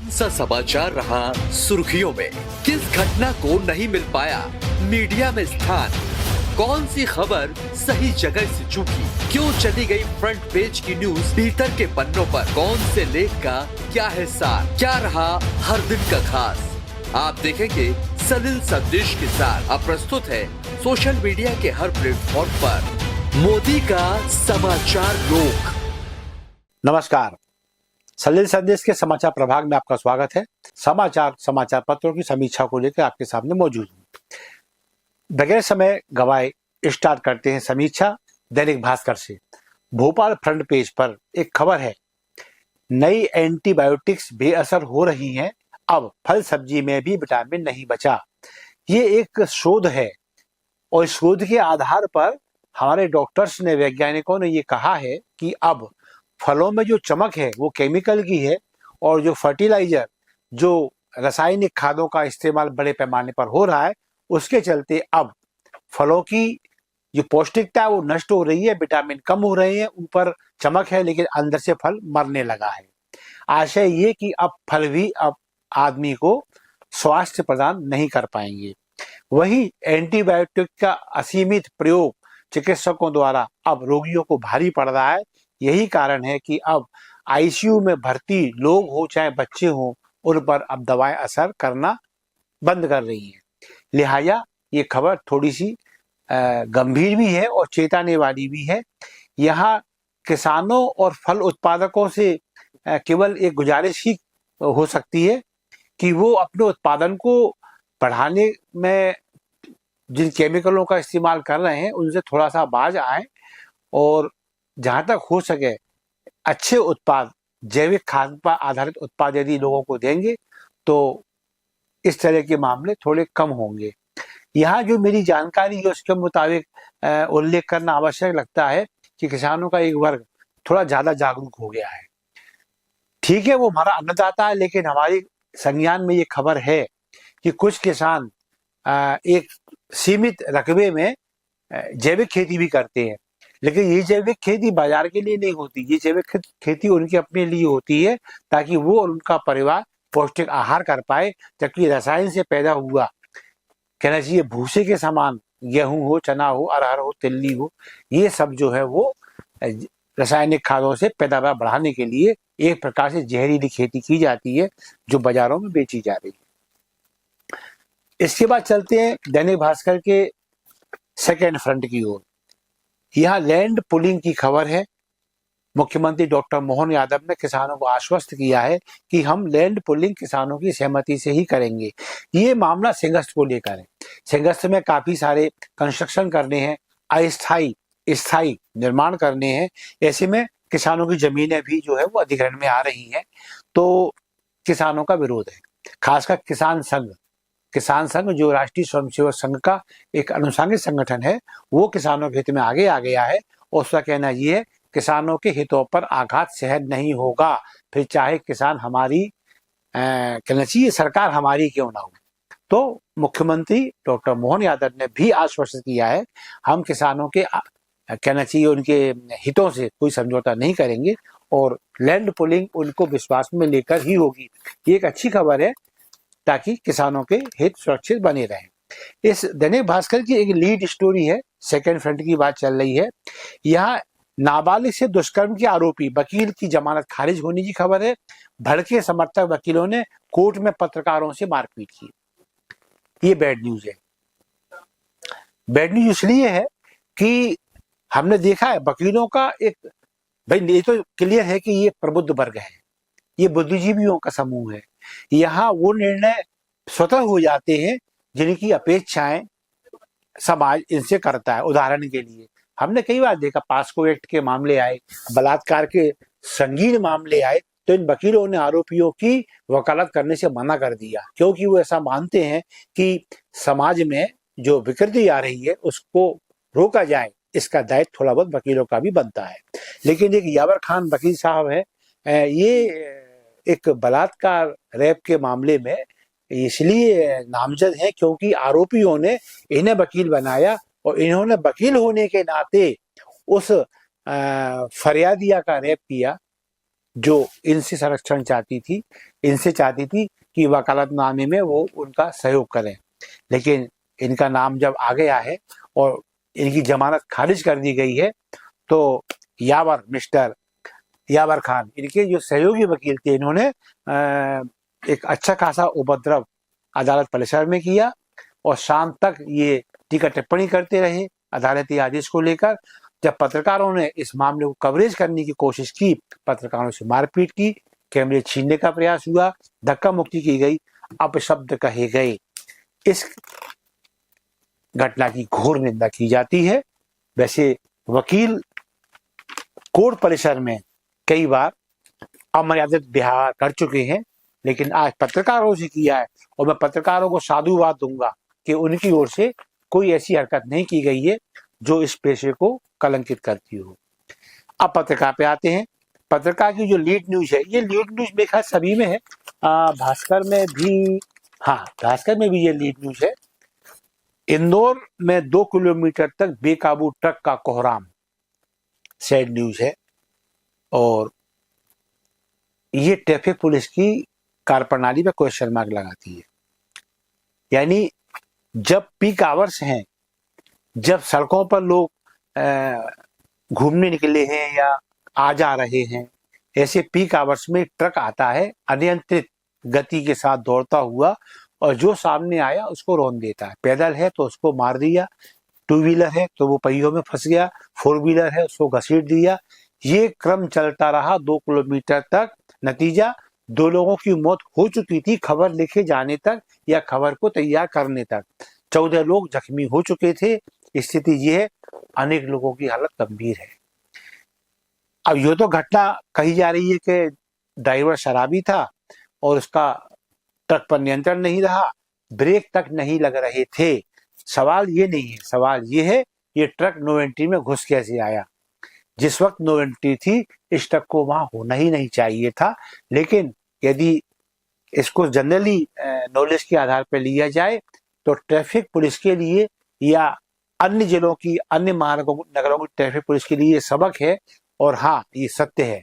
कौन सा समाचार रहा सुर्खियों में, किस घटना को नहीं मिल पाया मीडिया में स्थान, कौन सी खबर सही जगह से चूकी, क्यों चली गई फ्रंट पेज की न्यूज भीतर के पन्नों पर, कौन से लेख का क्या है सार, क्या रहा हर दिन का खास, आप देखेंगे सलिल संदेश के साथ। अब प्रस्तुत है सोशल मीडिया के हर प्लेटफॉर्म पर मोदी का समाचार रोक। नमस्कार, सलिल संदेश के समाचार प्रभाग में आपका स्वागत है। समाचार पत्रों की समीक्षा को लेकर आपके सामने मौजूद हूँ। बगैर समय गवाए स्टार्ट करते हैं समीक्षा दैनिक भास्कर से। भोपाल फ्रंट पेज पर एक खबर है, नई एंटीबायोटिक्स बेअसर हो रही हैं, अब फल सब्जी में भी विटामिन नहीं बचा। ये एक शोध है और इस शोध के आधार पर हमारे डॉक्टर्स ने, वैज्ञानिकों ने ये कहा है कि अब फलों में जो चमक है वो केमिकल की है और जो फर्टिलाइजर, जो रासायनिक खादों का इस्तेमाल बड़े पैमाने पर हो रहा है, उसके चलते अब फलों की जो पौष्टिकता है वो नष्ट हो रही है, विटामिन कम हो रहे हैं, ऊपर चमक है लेकिन अंदर से फल मरने लगा है। आशय ये कि अब फल भी अब आदमी को स्वास्थ्य प्रदान नहीं कर पाएंगे। वहीं एंटीबायोटिक का असीमित प्रयोग चिकित्सकों द्वारा अब रोगियों को भारी पड़ रहा है। यही कारण है कि अब आईसीयू में भर्ती लोग हो चाहे बच्चे हों, उन पर अब दवाएं असर करना बंद कर रही हैं। लिहाजा ये खबर थोड़ी सी गंभीर भी है और चेताने वाली भी है। यहाँ किसानों और फल उत्पादकों से केवल एक गुजारिश ही हो सकती है कि वो अपने उत्पादन को बढ़ाने में जिन केमिकलों का इस्तेमाल कर रहे हैं उनसे थोड़ा सा बाज आए और जहां तक हो सके अच्छे उत्पाद, जैविक खाद पर आधारित उत्पाद यदि लोगों को देंगे तो इस तरह के मामले थोड़े कम होंगे। यहाँ जो मेरी जानकारी है उसके मुताबिक उल्लेख करना आवश्यक लगता है कि किसानों का एक वर्ग थोड़ा ज्यादा जागरूक हो गया है। ठीक है, वो हमारा अन्नदाता है, लेकिन हमारी संज्ञान में ये खबर है कि कुछ किसान एक सीमित रकबे में जैविक खेती भी करते हैं, लेकिन ये जैविक खेती बाजार के लिए नहीं होती। ये जैविक खेती उनके अपने लिए होती है ताकि वो और उनका परिवार पौष्टिक आहार कर पाए, जबकि रसायन से पैदा हुआ, कहना चाहिए भूसे के समान, गेहूं हो, चना हो, अरहर हो, तिल्ली हो, ये सब जो है वो रासायनिक खादों से पैदावार बढ़ाने के लिए एक प्रकार से जहरीली खेती की जाती है जो बाजारों में बेची जा रही है। इसके बाद चलते हैं दैनिक भास्कर के सेकेंड फ्रंट की ओर। यहाँ लैंड पुलिंग की खबर है। मुख्यमंत्री डॉक्टर मोहन यादव ने किसानों को आश्वस्त किया है कि हम लैंड पुलिंग किसानों की सहमति से ही करेंगे। ये मामला सिंहस्थ को लेकर है। सिंहस्थ में काफी सारे कंस्ट्रक्शन करने हैं, अस्थायी स्थायी निर्माण करने हैं। ऐसे में किसानों की जमीनें भी जो है वो अधिग्रहण में आ रही हैं, तो किसानों का विरोध है। खासकर किसान संघ जो राष्ट्रीय स्वयंसेवक संघ का एक अनुषंगिक संगठन है, वो किसानों के हित में आगे आ गया है और उसका कहना ये है किसानों के हितों पर आघात सहन नहीं होगा, फिर चाहे किसान हमारी कहना चाहिए सरकार हमारी क्यों ना हो। तो मुख्यमंत्री डॉक्टर मोहन यादव ने भी आश्वस्त किया है, हम किसानों के कहना चाहिए उनके हितों से कोई समझौता नहीं करेंगे और लैंड पुलिंग उनको विश्वास में लेकर ही होगी। ये एक अच्छी खबर है ताकि किसानों के हित सुरक्षित बने रहें। इस दैनिक भास्कर की एक लीड स्टोरी है, सेकेंड फ्रंट की बात चल रही है। यहाँ नाबालिग से दुष्कर्म के आरोपी वकील की जमानत खारिज होने की खबर है। भड़के समर्थक वकीलों ने कोर्ट में पत्रकारों से मारपीट की। ये बैड न्यूज है। बैड न्यूज इसलिए है कि हमने देखा है वकीलों का एक, भाई ये तो क्लियर है कि ये प्रबुद्ध वर्ग है, ये बुद्धिजीवियों का समूह है। यहाँ वो निर्णय स्वतः हो जाते हैं जिनकी अपेक्षाएं समाज इनसे करता है। उदाहरण के लिए हमने कई बार देखा, पास्को एक्ट के मामले आए, बलात्कार के संगीन मामले आए, तो इन वकीलों ने आरोपियों की वकालत करने से मना कर दिया, क्योंकि वो ऐसा मानते हैं कि समाज में जो विकृति आ रही है उसको रोका जाए, इसका दायित्व थोड़ा बहुत वकीलों का भी बनता है। लेकिन एक यावर खान वकील साहब है, ये एक बलात्कार रेप के मामले में इसलिए नामजद है क्योंकि आरोपियों ने इन्हें वकील बनाया और इन्होंने वकील होने के नाते उस फरियादिया का रेप किया जो इनसे संरक्षण चाहती थी, इनसे चाहती थी कि वकालतनामे में वो उनका सहयोग करें, लेकिन इनका नाम जब आ गया है और इनकी जमानत खारिज कर दी गई है, तो मिस्टर यावर खान, इनके जो सहयोगी वकील थे, इन्होंने एक अच्छा खासा उपद्रव अदालत परिसर में किया और शाम तक ये टीका टिप्पणी करते रहे अदालती आदेश को लेकर। जब पत्रकारों ने इस मामले को कवरेज करने की कोशिश की, पत्रकारों से मारपीट की, कैमरे छीनने का प्रयास हुआ, धक्का मुक्की की गई, अपशब्द कहे गए। इस घटना की घोर निंदा की जाती है। वैसे वकील कोर्ट परिसर में कई बार अमर्यादित व्यवहार कर चुके हैं, लेकिन आज पत्रकारों से किया है और मैं पत्रकारों को साधुवाद दूंगा कि उनकी ओर से कोई ऐसी हरकत नहीं की गई है जो इस पेशे को कलंकित करती हो। अब पत्रकार पे आते हैं। पत्रकार की जो लीड न्यूज है, ये लीड न्यूज मेरे ख्याल सभी में है, भास्कर में भी, हाँ भास्कर में भी ये लीड न्यूज है। इंदौर में 2 किलोमीटर तक बेकाबू ट्रक का कोहराम, सैड न्यूज है। और ये ट्रैफिक पुलिस की कार्यप्रणाली पे क्वेश्चन मार्क लगाती है। यानी जब पीक आवर्स हैं, जब सड़कों पर लोग घूमने निकले हैं या आ जा रहे हैं, ऐसे पीक आवर्स में ट्रक आता है अनियंत्रित गति के साथ दौड़ता हुआ, और जो सामने आया उसको रौंद देता है। पैदल है तो उसको मार दिया, 2 व्हीलर है तो वो पहियों में फंस गया, 4 व्हीलर है उसको घसीट दिया। ये क्रम चलता रहा 2 किलोमीटर तक। नतीजा 2 लोगों की मौत हो चुकी थी खबर लिखे जाने तक या खबर को तैयार करने तक। 14 लोग जख्मी हो चुके थे। स्थिति ये है, अनेक लोगों की हालत गंभीर है। अब ये तो घटना कही जा रही है कि ड्राइवर शराबी था और उसका ट्रक पर नियंत्रण नहीं रहा, ब्रेक तक नहीं लग रहे थे। सवाल ये नहीं है, सवाल ये है ये ट्रक नो एंट्री में घुस कैसे आया। जिस वक्त नो एंट्री थी, इस ट्रक को वहां होना ही नहीं चाहिए था। लेकिन यदि इसको जनरली नॉलेज के आधार पर लिया जाए तो ट्रैफिक पुलिस के लिए या अन्य जिलों की, अन्य महानगरों की ट्रैफिक पुलिस के लिए सबक है। और हाँ, ये सत्य है,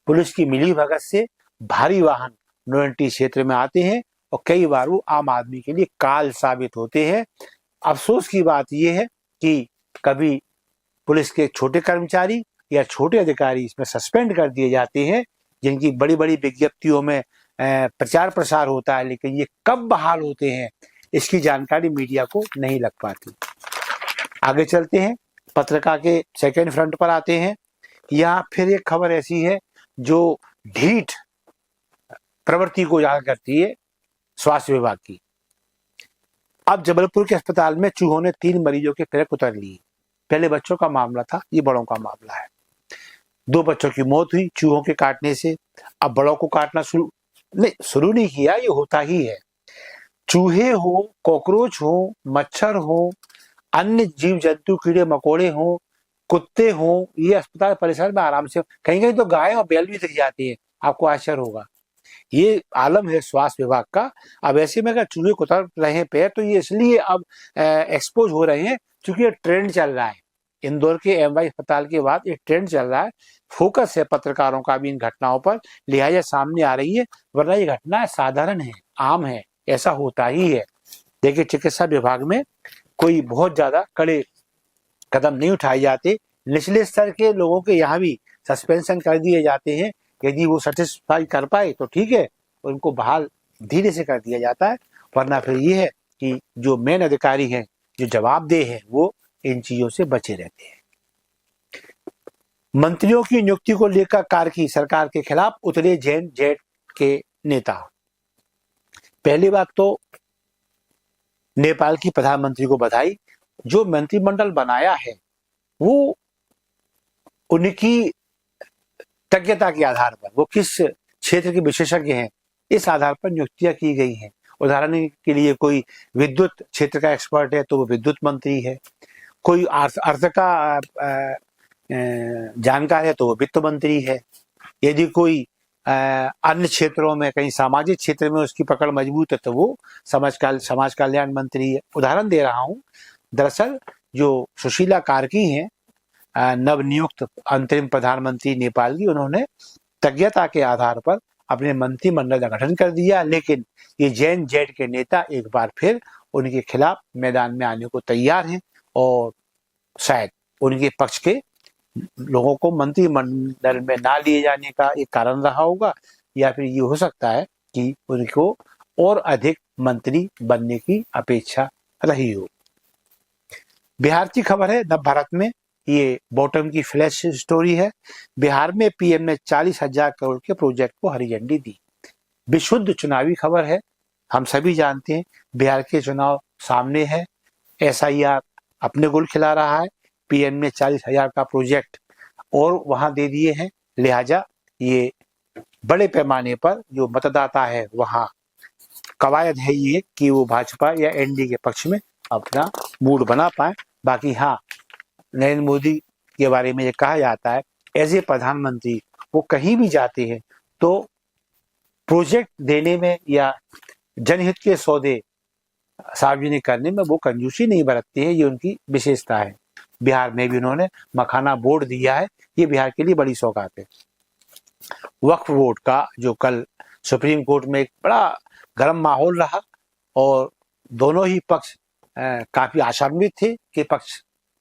पुलिस की मिलीभगत से भारी वाहन नो एंट्री क्षेत्र में आते हैं और कई बार वो आम आदमी के लिए काल साबित होते हैं। अफसोस की बात यह है कि कभी पुलिस के छोटे कर्मचारी या छोटे अधिकारी इसमें सस्पेंड कर दिए जाते हैं, जिनकी बड़ी बड़ी विज्ञप्तियों में प्रचार प्रसार होता है, लेकिन ये कब बहाल होते हैं इसकी जानकारी मीडिया को नहीं लग पाती। आगे चलते हैं, पत्रकार के सेकेंड फ्रंट पर आते हैं। यहाँ फिर एक खबर ऐसी है जो ढीठ प्रवृत्ति को उजागर करती है स्वास्थ्य विभाग की। अब जबलपुर के अस्पताल में चूहों ने 3 मरीजों के पैर उतर लिए। पहले बच्चों का मामला था, ये बड़ों का मामला है। 2 बच्चों की मौत हुई चूहों के काटने से। अब बड़ों को काटना शुरू नहीं किया, ये होता ही है। चूहे हो, कॉकरोच हो, मच्छर हो, अन्य जीव जंतु, कीड़े मकोड़े हो, कुत्ते हो, ये अस्पताल परिसर में आराम से, कहीं कहीं तो गाय और बैल भी दिख जाती है, आपको आश्चर्य होगा। ये आलम है स्वास्थ्य विभाग का। अब ऐसे में अगर चूहे उतर रहे हैं पैर, तो ये इसलिए अब एक्सपोज हो रहे हैं क्योंकि ये ट्रेंड चल रहा है। इंदौर के एमवाई अस्पताल के बाद एक ट्रेंड चल रहा है, फोकस है पत्रकारों का भी इन घटनाओं पर, लिहाजा सामने आ रही है। वरना ये घटना साधारण है, आम है, ऐसा होता ही है। देखिए, चिकित्सा विभाग में कोई बहुत ज्यादा कड़े कदम नहीं उठाए जाते। निचले स्तर के लोगों के यहाँ भी सस्पेंशन कर दिए जाते हैं। यदि वो सेटिस्फाई कर पाए तो ठीक है, उनको बहाल धीरे से कर दिया जाता है। वरना फिर ये है कि जो मेन अधिकारी हैं, जो जवाबदेह हैं, वो इन चीजों से बचे रहते हैं। मंत्रियों की नियुक्ति को लेकर कार्की सरकार के खिलाफ उतरे जैन जेट के नेता। पहली बात तो नेपाल की प्रधानमंत्री को बधाई। जो मंत्रिमंडल बनाया है वो उनकी तज्ञता के आधार पर, वो किस क्षेत्र के विशेषज्ञ हैं, इस आधार पर नियुक्तियां की गई हैं। उदाहरण के लिए कोई विद्युत क्षेत्र का एक्सपर्ट है तो वो विद्युत मंत्री है, कोई अर्थ का जानकार है तो वो वित्त मंत्री है, यदि कोई अन्य क्षेत्रों में, कहीं सामाजिक क्षेत्र में उसकी पकड़ मजबूत है तो वो समाज कल्याण मंत्री है। उदाहरण दे रहा हूं, दरअसल जो सुशीला कार्की हैं, नवनियुक्त अंतरिम प्रधानमंत्री नेपाल की, उन्होंने कृतज्ञता के आधार पर अपने मंत्रिमंडल का गठन कर दिया, लेकिन ये जैन जेड के नेता एक बार फिर उनके खिलाफ मैदान में आने को तैयार हैं और शायद उनके पक्ष के लोगों को मंत्रिमंडल में ना लिए जाने का एक कारण रहा होगा, या फिर ये हो सकता है कि उनको और अधिक मंत्री बनने की अपेक्षा रही हो। बिहार की खबर है नवभारत में, ये बॉटम की फ्लैश स्टोरी है। बिहार में पीएम ने 40,000 करोड़ के प्रोजेक्ट को हरी झंडी दी। विशुद्ध चुनावी खबर है। हम सभी जानते हैं बिहार के चुनाव सामने है, एसआईआर अपने गोल खिला रहा है, पीएम ने 40,000 का प्रोजेक्ट और वहां दे दिए हैं, लिहाजा ये बड़े पैमाने पर जो मतदाता है वहां कवायद है ये कि वो भाजपा या एनडीए के पक्ष में अपना मूड बना पाए। बाकी हाँ, नरेंद्र मोदी के बारे में ये कहा जाता है एज ए प्रधानमंत्री वो कहीं भी जाते हैं तो प्रोजेक्ट देने में या जनहित के सौदे सार्वजनिक करने में वो कंजूसी नहीं बरतते हैं, ये उनकी विशेषता है। बिहार में भी उन्होंने मखाना बोर्ड दिया है, ये बिहार के लिए बड़ी सौगात है। वक्फ बोर्ड का जो कल सुप्रीम कोर्ट में एक बड़ा गर्म माहौल रहा और दोनों ही पक्ष काफी आशान्वित थे कि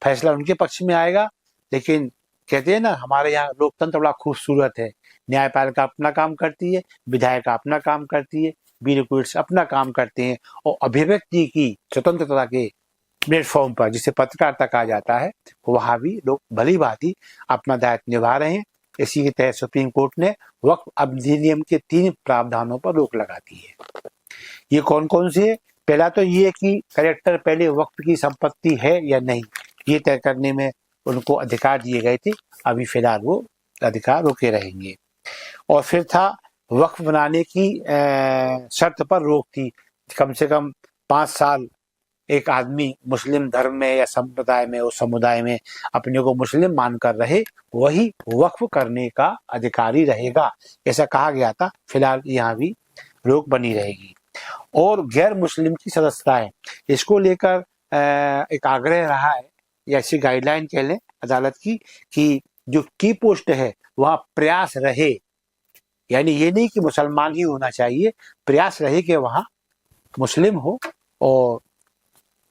फैसला उनके पक्ष में आएगा, लेकिन कहते हैं ना हमारे यहाँ लोकतंत्र बड़ा खूबसूरत है, न्यायपालिका अपना काम करती है, विधायिका अपना काम करती है, ब्यूरोक्रेट्स अपना काम करते हैं और अभिव्यक्ति की स्वतंत्रता के प्लेटफॉर्म पर जिसे पत्रकारिता कहा जाता है वहां भी लोग भली भांति अपना दायित्व निभा रहे हैं। इसी के तहत सुप्रीम कोर्ट ने वक्फ अधिनियम के 3 प्रावधानों पर रोक लगा दी है। ये कौन कौन से है? पहला तो ये कि कलेक्टर पहले वक्फ की संपत्ति है या नहीं, ये तय करने में उनको अधिकार दिए गए थे, अभी फिलहाल वो अधिकार रोके रहेंगे। और फिर था वक्फ बनाने की शर्त पर रोक थी, कम से कम 5 साल एक आदमी मुस्लिम धर्म में या संप्रदाय में उस समुदाय में अपने को मुस्लिम मानकर रहे, वही वक्फ करने का अधिकारी रहेगा, ऐसा कहा गया था। फिलहाल यहाँ भी रोक बनी रहेगी। और गैर मुस्लिम की सदस्यता है, इसको लेकर एक आग्रह रहा है या ऐसी गाइडलाइन कह लें अदालत की कि जो की पोस्ट है वहाँ प्रयास रहे, यानी ये नहीं कि मुसलमान ही होना चाहिए, प्रयास रहे कि वहाँ मुस्लिम हो और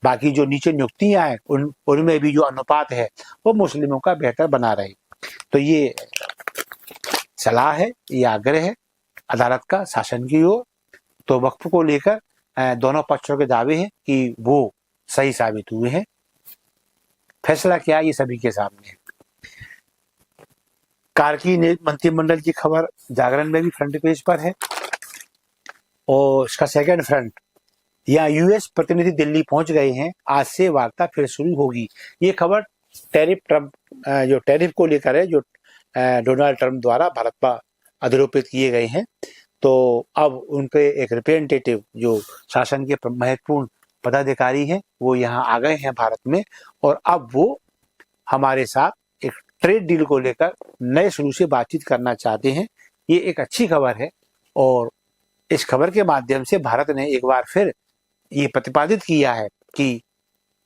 बाकी जो नीचे नियुक्तियां हैं उनमें भी जो अनुपात है वो मुस्लिमों का बेहतर बना रहे। तो ये सलाह है, ये आग्रह है अदालत का शासन की ओर। तो वक्फ को लेकर दोनों पक्षों के दावे हैं कि वो सही साबित हुए हैं। फैसला क्या ये सभी के सामने है। कार्की मंत्रिमंडल की खबर जागरण में भी फ्रंट पेज पर है और इसका सेकंड फ्रंट, यहाँ यूएस प्रतिनिधि दिल्ली पहुंच गए हैं, आज से वार्ता फिर शुरू होगी। ये खबर जो टैरिफ को लेकर है, जो डोनाल्ड ट्रंप द्वारा भारत पर आरोपित किए गए हैं। तो अब उनके एक रिप्रेजेंटेटिव जो शासन के महत्वपूर्ण पदाधिकारी हैं वो यहाँ आ गए हैं भारत में और अब वो हमारे साथ एक ट्रेड डील को लेकर नए शुरू से बातचीत करना चाहते हैं। ये एक अच्छी खबर है और इस खबर के माध्यम से भारत ने एक बार फिर ये प्रतिपादित किया है कि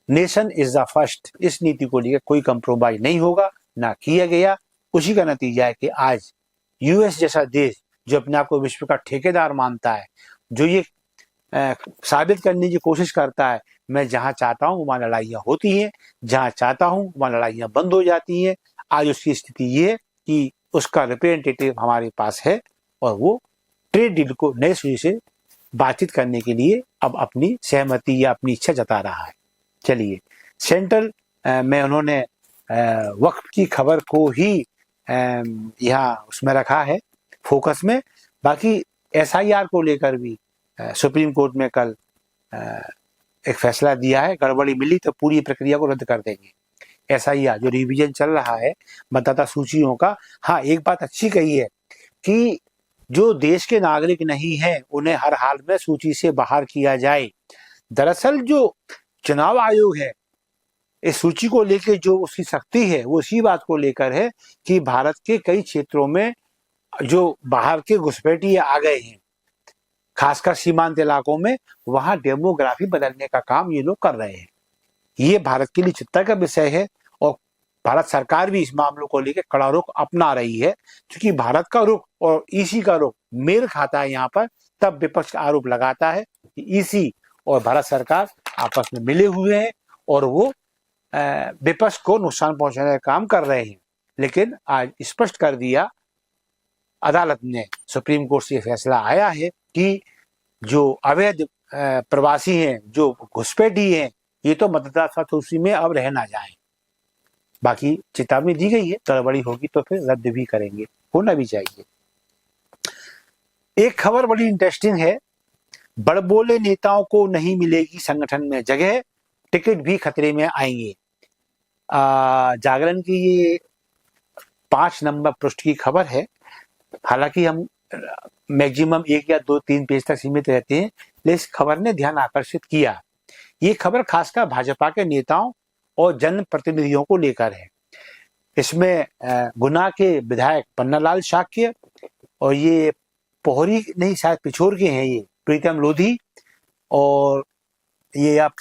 नेशन इज द फर्स्ट। इस नीति को लेकर कोई कंप्रोमाइज नहीं होगा, ना किया गया। उसी का नतीजा है कि आज यूएस जैसा देश जो अपने आप को विश्व का ठेकेदार मानता है, जो ये साबित करने की कोशिश करता है मैं जहां चाहता हूं वहां लड़ाइयां होती हैं, जहां चाहता हूं वहां लड़ाइयां बंद हो जाती हैं, आज उसकी स्थिति ये है कि उसका रिप्रेजेंटेटिव हमारे पास है और वो ट्रेड डील को नए सिरे से बातचीत करने के लिए अब अपनी सहमति या अपनी इच्छा जता रहा है। चलिए, सेंट्रल में उन्होंने वक्फ की खबर को ही यहाँ उसमें रखा है फोकस में। बाकी एसआईआर को लेकर भी सुप्रीम कोर्ट में कल एक फैसला दिया है, गड़बड़ी मिली तो पूरी प्रक्रिया को रद्द कर देंगे। एसआईआर जो रिवीजन चल रहा है मतदाता सूचियों का, हाँ एक बात अच्छी कही है कि जो देश के नागरिक नहीं हैं उन्हें हर हाल में सूची से बाहर किया जाए। दरअसल जो चुनाव आयोग है इस सूची को लेकर जो उसकी सख्ती है वो इसी बात को लेकर है कि भारत के कई क्षेत्रों में जो बाहर के घुसपैठिए आ गए हैं, खासकर सीमांत इलाकों में, वहां डेमोग्राफी बदलने का काम ये लोग कर रहे हैं। ये भारत के लिए चिंता का विषय है और भारत सरकार भी इस मामलों को लेकर कड़ा रुख अपना रही है, क्योंकि भारत का रुख और ईसी का रुख मेल खाता है यहाँ पर। तब विपक्ष का आरोप लगाता है कि ईसी और भारत सरकार आपस में मिले हुए हैं और वो विपक्ष को नुकसान पहुंचाने का काम कर रहे हैं। लेकिन आज स्पष्ट कर दिया अदालत ने, सुप्रीम कोर्ट से फैसला आया है कि जो अवैध प्रवासी हैं, जो घुसपैठी हैं, ये तो मतदाता सूची में अब रह ना जाए। बाकी चेतावनी दी गई है, गड़बड़ी होगी तो फिर रद्द भी करेंगे, होना भी चाहिए। एक खबर बड़ी इंटरेस्टिंग है, बड़बोले नेताओं को नहीं मिलेगी संगठन में जगह, टिकट भी खतरे में आएंगे। जागरण की ये 5 नंबर पृष्ठ की खबर है। हालांकि हम मैक्सिमम 1 या 2-3 पेज तक सीमित रहते हैं, लेकिन इस खबर ने ध्यान आकर्षित किया। ये खबर खासकर भाजपा के नेताओं और जनप्रतिनिधियों को लेकर है। इसमें गुना के विधायक पन्नालाल शाक्य और ये पोहरी नहीं, शायद पिछोर के हैं, ये प्रीतम लोधी और ये आप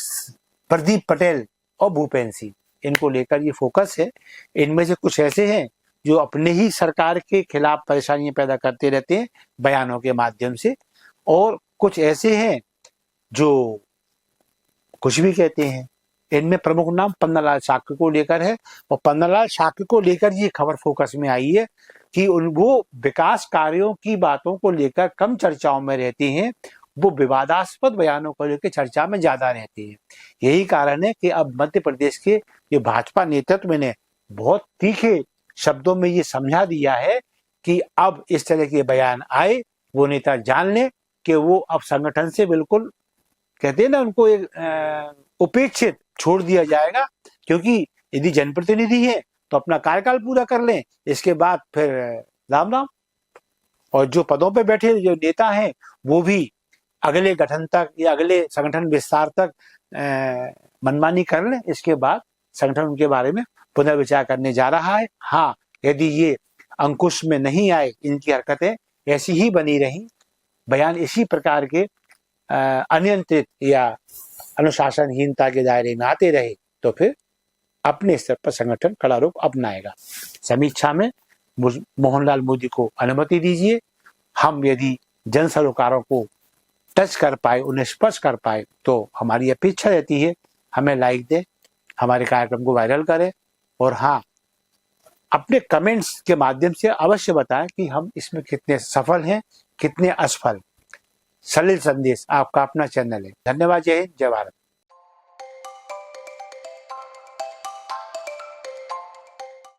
प्रदीप पटेल और भूपेंद्र सिंह, इनको लेकर ये फोकस है। इनमें से कुछ ऐसे हैं जो अपने ही सरकार के खिलाफ परेशानियां पैदा करते रहते हैं बयानों के माध्यम से, और कुछ ऐसे हैं जो कुछ भी कहते हैं। इनमें प्रमुख नाम पन्नालाल शाक्य को लेकर है, और पन्नालाल शाक्य को लेकर ये खबर फोकस में आई है कि वो विकास कार्यों की बातों को लेकर कम चर्चाओं में रहते हैं, वो विवादास्पद बयानों को लेकर चर्चा में ज्यादा रहते हैं। यही कारण है कि अब मध्य प्रदेश के ये भाजपा नेतृत्व ने बहुत तीखे शब्दों में ये समझा दिया है कि अब इस तरह के बयान आए, वो नेता जान ले कि वो अब संगठन से बिल्कुल, कहते हैं ना, उनको एक उपेक्षित छोड़ दिया जाएगा। क्योंकि यदि जनप्रतिनिधि है तो अपना कार्यकाल पूरा कर लें, इसके बाद फिर राम राम। और जो पदों पे बैठे जो नेता हैं वो भी अगले गठन तक या अगले संगठन विस्तार तक मनमानी कर लें, इसके बाद संगठन उनके बारे में पुनर्विचार करने जा रहा है। हाँ, यदि ये अंकुश में नहीं आए, इनकी हरकतें ऐसी ही बनी रही, बयान इसी प्रकार के अनियंत्रित या अनुशासनहीनता के दायरे में आते रहे, तो फिर अपने स्तर पर संगठन कड़ा रुख अपनाएगा। समीक्षा में मोहनलाल मोदी को अनुमति दीजिए। हम यदि जन सरोकारों को टच कर पाए, उन्हें स्पर्श कर पाए, तो हमारी अपेक्षा रहती है हमें लाइक दें, हमारे कार्यक्रम को वायरल करें, और हाँ, अपने कमेंट्स के माध्यम से अवश्य बताएं कि हम इसमें कितने सफल हैं, कितने असफल। सलिल संदेश आपका अपना चैनल है। धन्यवाद। जय हिंद, जय भारत।